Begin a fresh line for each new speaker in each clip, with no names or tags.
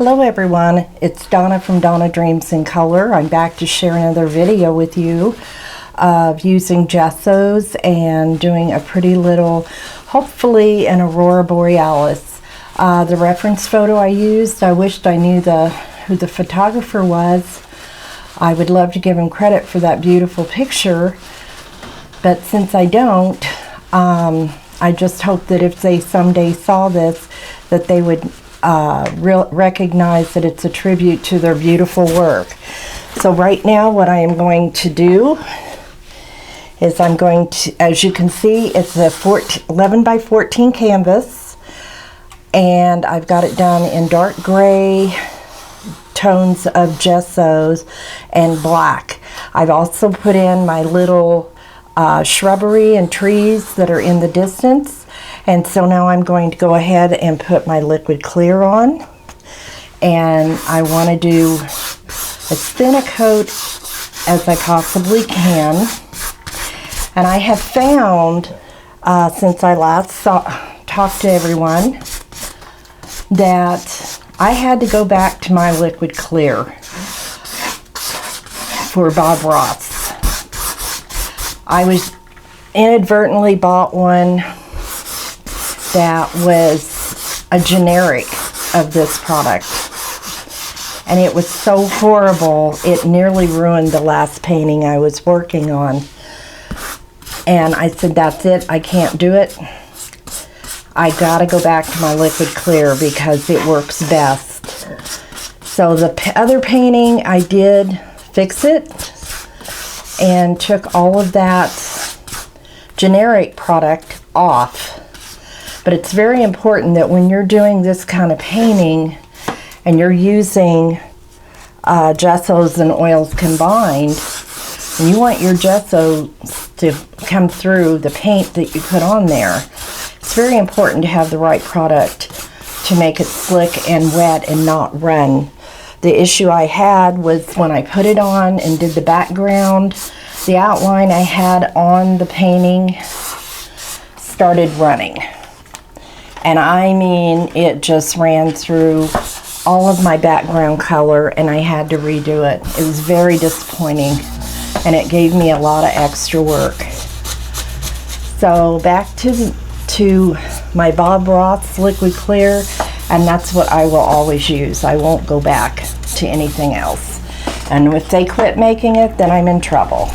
Hello everyone, it's Donna from Donna Dreams in Color. I'm back to share another video with you of using gessos and doing a pretty little, hopefully an aurora borealis. The reference photo I used, I wished I knew who the photographer was. I would love to give him credit for that beautiful picture, but since I don't, I just hope that if they someday saw this, that they would recognize that it's a tribute to their beautiful work. So right now what I am going to do is I'm going to, as you can see, it's a 11 by 14 canvas, and I've got it done in dark gray tones of gessos and black. I've also put in my little shrubbery and trees that are in the distance. And so now I'm going to go ahead and put my liquid clear on, and I want to do as thin a coat as I possibly can. And I have found, since I last talked to everyone, that I had to go back to my liquid clear for Bob Ross. I was inadvertently bought one that was a generic of this product, and it was so horrible it nearly ruined the last painting I was working on. And I said, that's it, I can't do it. I gotta go back to my liquid clear because it works best. So the other painting, I did fix it and took all of that generic product off. But it's very important that when you're doing this kind of painting and you're using gessos and oils combined, and you want your gesso to come through the paint that you put on there, it's very important to have the right product to make it slick and wet and not run. The issue I had was when I put it on and did the background, the outline I had on the painting started running. And I mean, it just ran through all of my background color, and I had to redo it. It was very disappointing, and it gave me a lot of extra work. So back to my Bob Ross liquid clear, and that's what I will always use. I won't go back to anything else. And if they quit making it, then I'm in trouble.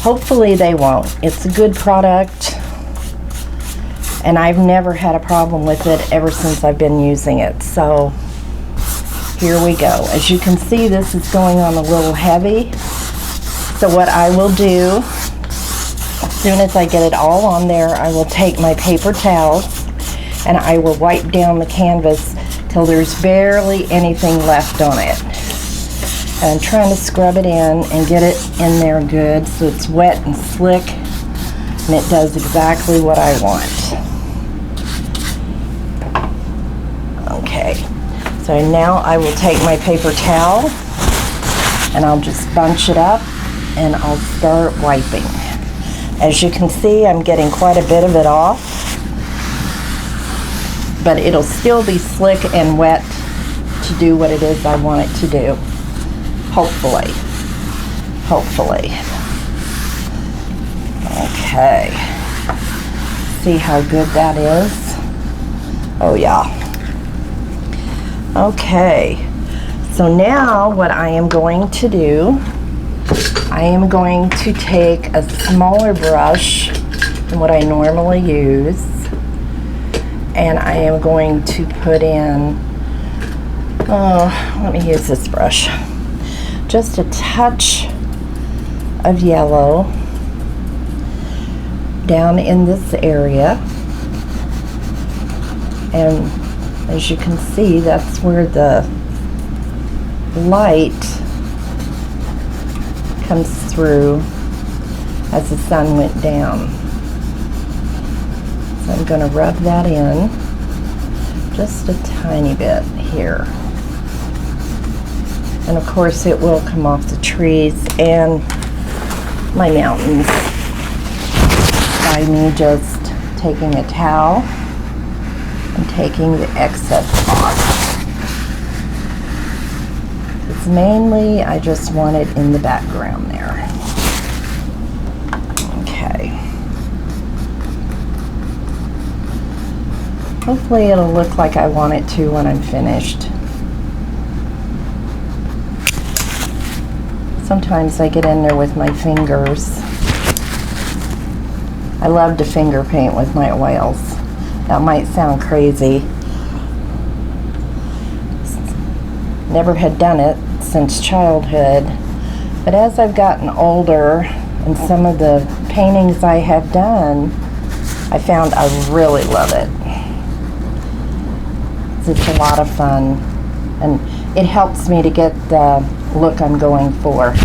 Hopefully they won't. It's a good product, and I've never had a problem with it ever since I've been using it. So here we go. As you can see, this is going on a little heavy. So what I will do, as soon as I get it all on there, I will take my paper towels and I will wipe down the canvas till there's barely anything left on it. And I'm trying to scrub it in and get it in there good so it's wet and slick and it does exactly what I want. Okay, so now I will take my paper towel and I'll just bunch it up and I'll start wiping. As you can see, I'm getting quite a bit of it off, but it'll still be slick and wet to do what it is I want it to do. Hopefully. Hopefully. Okay. See how good that is? Oh yeah. Okay, so now what I am going to do, I am going to take a smaller brush than what I normally use, and I am going to put in, let me use this brush, just a touch of yellow down in this area, and as you can see, that's where the light comes through as the sun went down. So I'm going to rub that in just a tiny bit here. And of course it will come off the trees and my mountains by me just taking a towel and taking the excess off. mainly I just want it in the background there. Okay. Hopefully it'll look like I want it to when I'm finished. Sometimes I get in there with my fingers. I love to finger paint with my oils. That might sound crazy. Never had done it since childhood, but as I've gotten older and some of the paintings I have done, I found I really love it. It's a lot of fun, and it helps me to get the look I'm going for.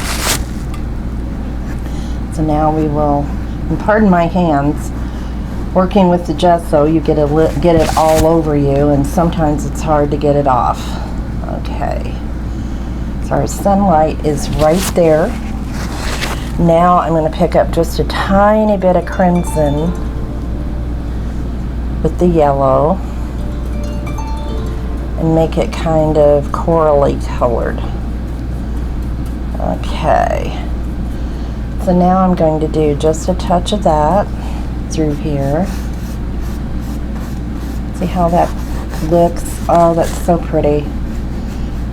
So now we will, and pardon my hands, working with the gesso, you get it all over you, and sometimes it's hard to get it off. Okay, so our sunlight is right there. Now I'm going to pick up just a tiny bit of crimson with the yellow and make it kind of corally colored. Okay, so now I'm going to do just a touch of that through here. See how that looks? Oh, that's so pretty.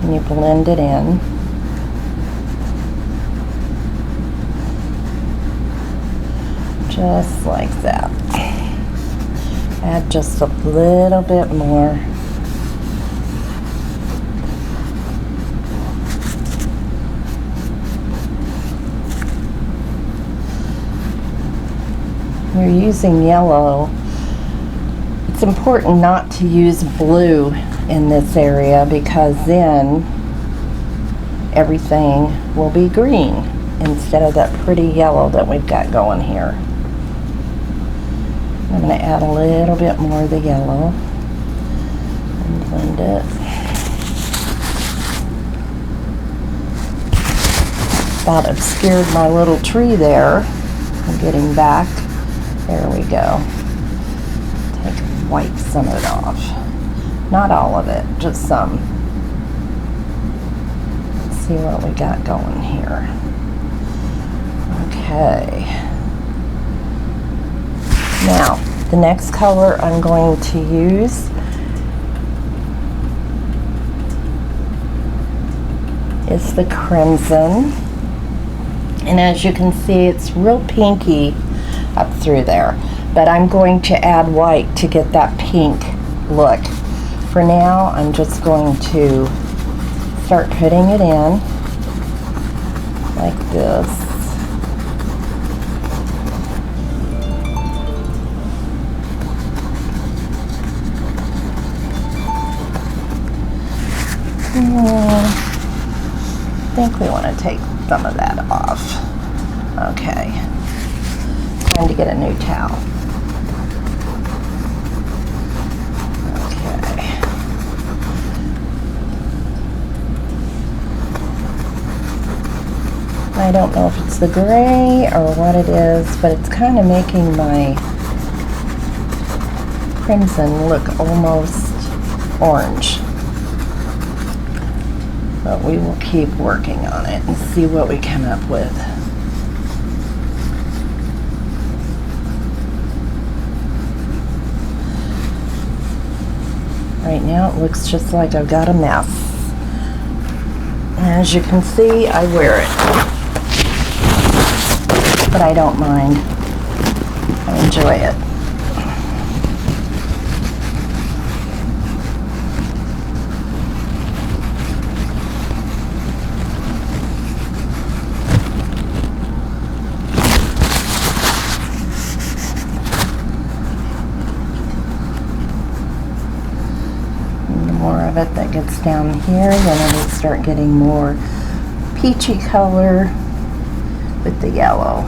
And you blend it in. Just like that. Add just a little bit more. You're using yellow. It's important not to use blue in this area because then everything will be green instead of that pretty yellow that we've got going here. I'm going to add a little bit more of the yellow and blend it. About obscured my little tree there. I'm getting back. There we go. Wipe some of it off. Not all of it, just some. Let's see what we got going here. Okay. Now, the next color I'm going to use is the crimson. And as you can see, it's real pinky up through there. But I'm going to add white to get that pink look. For now, I'm just going to start putting it in like this. I think we want to take some of that off. Okay. Time to get a new towel. I don't know if it's the gray or what it is, but it's kind of making my crimson look almost orange. But we will keep working on it and see what we come up with. Right now it looks just like I've got a mess. As you can see, I wear it. But I don't mind. I enjoy it. And the more of it that gets down here, then it'll start getting more peachy color with the yellow.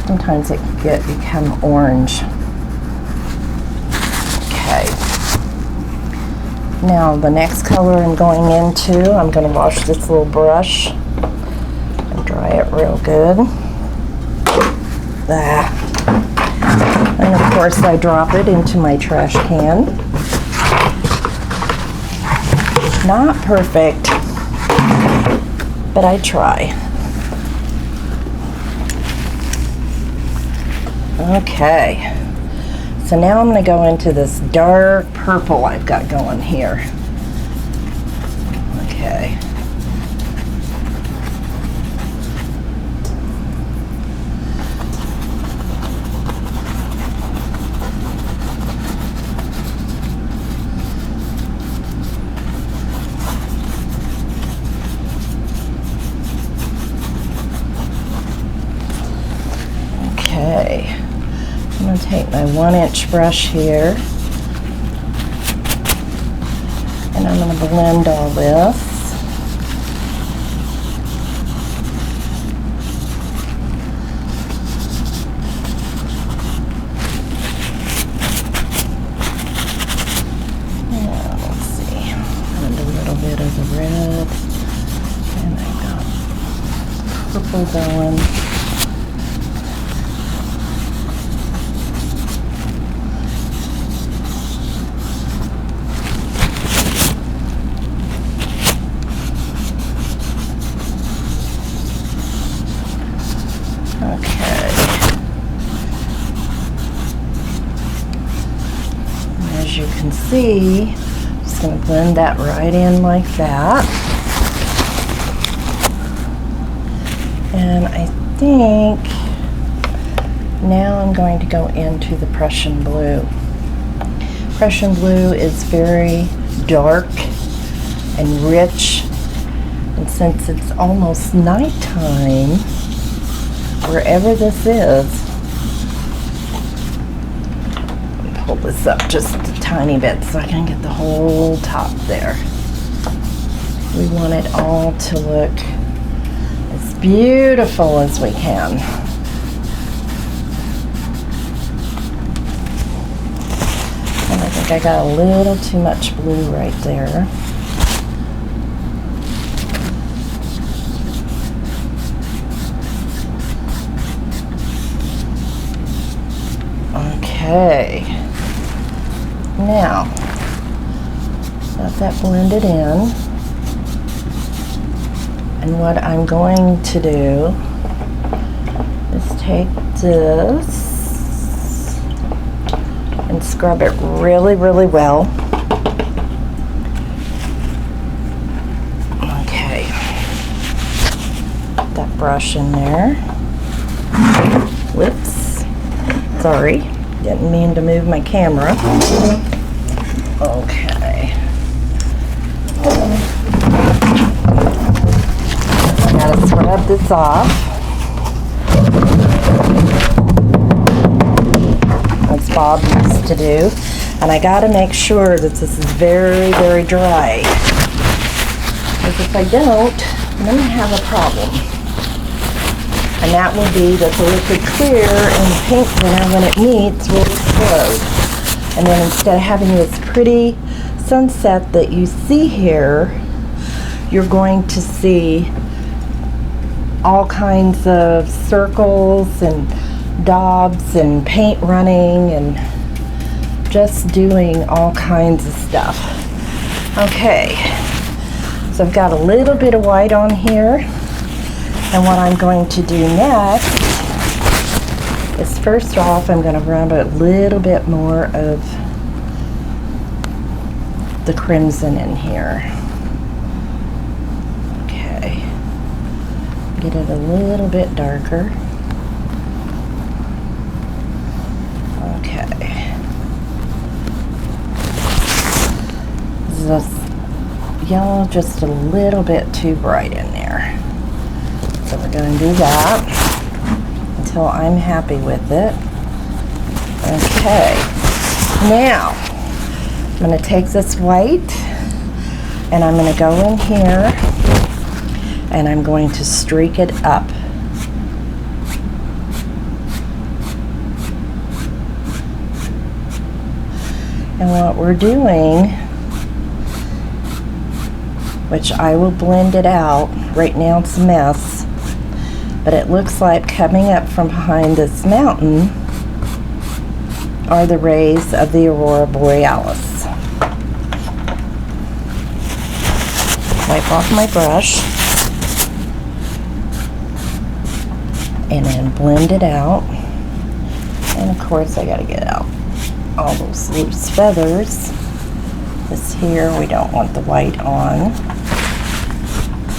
Sometimes it can become orange. Okay. Now the next color I'm going into, I'm going to wash this little brush and dry it real good. And of course I drop it into my trash can. Not perfect, but I try. Okay, so now I'm going to go into this dark purple I've got going here. Okay. Okay. I'm going to take my 1-inch brush here, and I'm going to blend all this. Now, let's see, and a little bit of the red, and I've got purple going. As you can see, I'm just going to blend that right in like that. And I think now I'm going to go into the Prussian blue. Prussian blue is very dark and rich, and since it's almost nighttime, wherever this is, pull this up just a tiny bit so I can get the whole top there. We want it all to look as beautiful as we can. And I think I got a little too much blue right there. Okay. Now, got that blended in, and what I'm going to do is take this and scrub it really, really well. Okay, put that brush in there. Whoops, sorry. Didn't mean to move my camera. Okay. I gotta scrub this off. As Bob used to do. And I gotta make sure that this is very, very dry. Because if I don't, I'm gonna have a problem. And that will be that the liquid clear and the paint thinner, when it meets, will explode. And then instead of having this pretty sunset that you see here, you're going to see all kinds of circles and daubs and paint running and just doing all kinds of stuff. Okay, so I've got a little bit of white on here. And what I'm going to do next is, first off, I'm going to rub a little bit more of the crimson in here. Okay. Get it a little bit darker. Okay. This yellow just a little bit too bright in there. So we're going to do that until I'm happy with it. Okay, now I'm going to take this white and I'm going to go in here and I'm going to streak it up. And what we're doing, which I will blend it out, right now it's a mess, but it looks like coming up from behind this mountain are the rays of the aurora borealis. wipe off my brush, and then blend it out. And of course I gotta get out all those loose feathers. This here, we don't want the white on.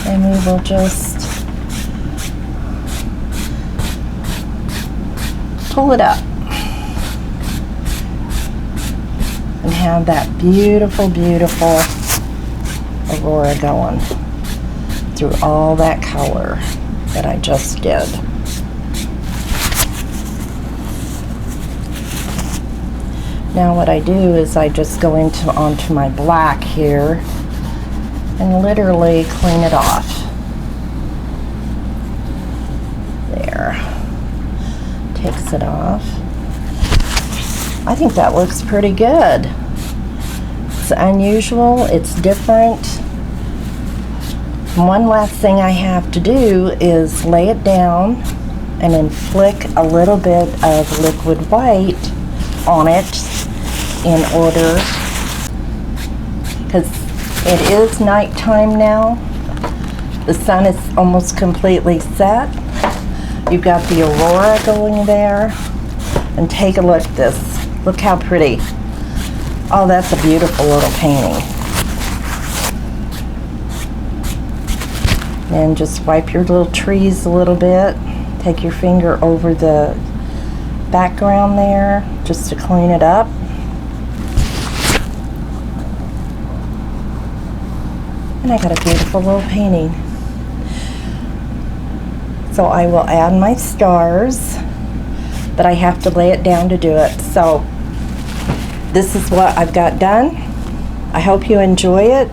And we will just pull it up and have that beautiful, beautiful aurora going through all that color that I just did. Now what I do is I just go onto my black here and literally clean it off. There. Takes it off. I think that looks pretty good. It's unusual, it's different. One last thing I have to do is lay it down and then flick a little bit of liquid white on it in order, because it is nighttime now. The sun is almost completely set. You've got the aurora going there. And take a look at this. Look how pretty. Oh, that's a beautiful little painting. And just wipe your little trees a little bit. Take your finger over the background there just to clean it up. And I got a beautiful little painting. So I will add my stars, but I have to lay it down to do it. So this is what I've got done. I hope you enjoy it,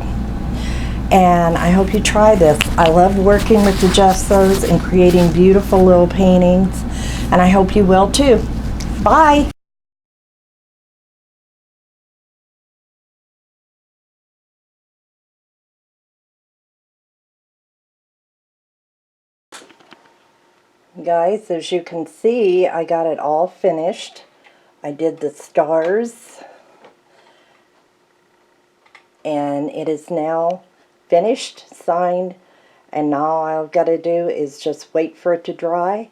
and I hope you try this. I love working with the gessos and creating beautiful little paintings, and I hope you will too. Bye. Guys, as you can see, I got it all finished. I did the stars, and it is now finished, signed, and now all I've got to do is just wait for it to dry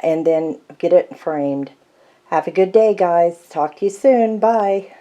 and then get it framed. Have a good day, guys. Talk to you soon. Bye.